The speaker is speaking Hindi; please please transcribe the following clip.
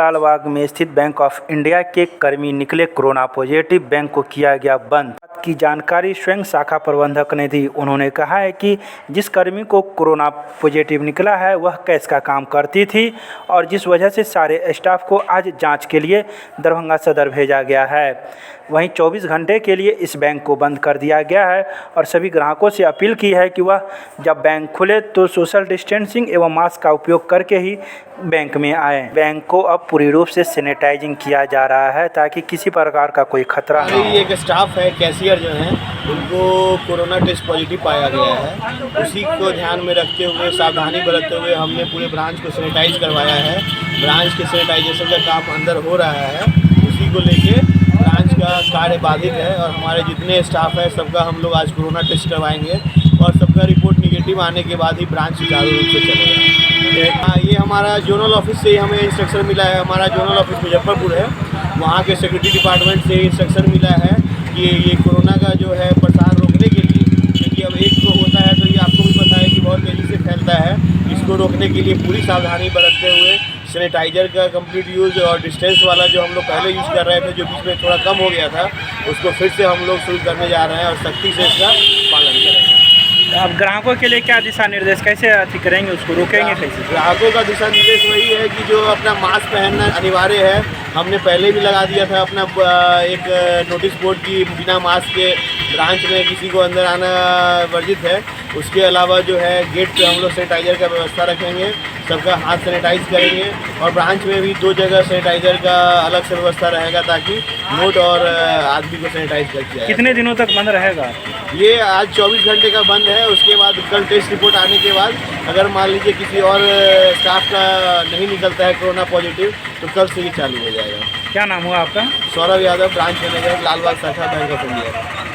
लालबाग में स्थित बैंक ऑफ इंडिया के कर्मी निकले कोरोना पॉजिटिव। बैंक को किया गया बंद। की जानकारी स्वयं शाखा प्रबंधक ने दी। उन्होंने कहा है कि जिस कर्मी को कोरोना पॉजिटिव निकला है वह कैश का काम करती थी और जिस वजह से सारे स्टाफ को आज जांच के लिए दरभंगा सदर भेजा गया है। वहीं 24 घंटे के लिए इस बैंक को बंद कर दिया गया है और सभी ग्राहकों से अपील की है कि वह जब बैंक खुले तो सोशल डिस्टेंसिंग एवं मास्क का उपयोग करके ही बैंक में आएँ। बैंक को अब पूरी रूप से सैनिटाइजिंग किया जा रहा है ताकि किसी प्रकार का कोई खतरा न हो। एक स्टाफ है, कैशियर जो है, उनको कोरोना टेस्ट पॉजिटिव पाया गया है। उसी को ध्यान में रखते हुए, सावधानी बरतते हुए हमने पूरे ब्रांच को सैनिटाइज करवाया है। ब्रांच के सैनिटाइजेशन का काम अंदर हो रहा है। उसी को लेके ब्रांच का कार्य बाधित है और हमारे जितने स्टाफ है सबका हम लोग आज कोरोना टेस्ट करवाएंगे और सबका रिपोर्ट निगेटिव आने के बाद ही ब्रांच सुचारू रूप से चलेगा। ये हमारा जोनल ऑफिस से हमें इंस्ट्रक्शन मिला है। हमारा जोनल ऑफिस मुजफ्फरपुर है, वहाँ के सिक्योरिटी डिपार्टमेंट से इंस्ट्रक्शन मिला है कि ये कोरोना का जो है प्रसार रोकने के लिए, क्योंकि अब एक तो होता है तो ये आपको भी पता है कि बहुत तेज़ी से फैलता है। इसको रोकने के लिए पूरी सावधानी बरतते हुए सैनिटाइज़र का कंप्लीट यूज़ और डिस्टेंस वाला जो हम लोग पहले यूज़ कर रहे थे, जो बीच में थोड़ा कम हो गया था, उसको फिर से हम लोग शुरू करने जा रहे हैं और सख्ती से इसका पालन करेंगे। अब ग्राहकों के लिए क्या दिशा निर्देश कैसे करेंगे, उसको रोकेंगे कैसे? ग्राहकों का दिशा निर्देश वही है कि जो अपना मास्क पहनना अनिवार्य है। हमने पहले भी लगा दिया था अपना एक नोटिस बोर्ड की बिना मास्क के ब्रांच में किसी को अंदर आना वर्जित है। उसके अलावा जो है गेट पे हम लोग सैनिटाइज़र का व्यवस्था रखेंगे, सबका हाथ सैनिटाइज करेंगे और ब्रांच में भी 2 जगह सैनिटाइज़र का अलग से व्यवस्था रहेगा ताकि नोट और आदमी को सैनिटाइज कर दिया जाए। कितने दिनों तक बंद रहेगा? ये आज 24 घंटे का बंद है। उसके बाद कल टेस्ट रिपोर्ट आने के बाद अगर मान लीजिए किसी और स्टाफ का नहीं निकलता है कोरोना पॉजिटिव तो कल से ये चालू हो जाएगा। क्या नाम हुआ आपका? सौरभ यादव, ब्रांच मैनेजर, लालबाग शाखा बैंक ऑफ इंडिया।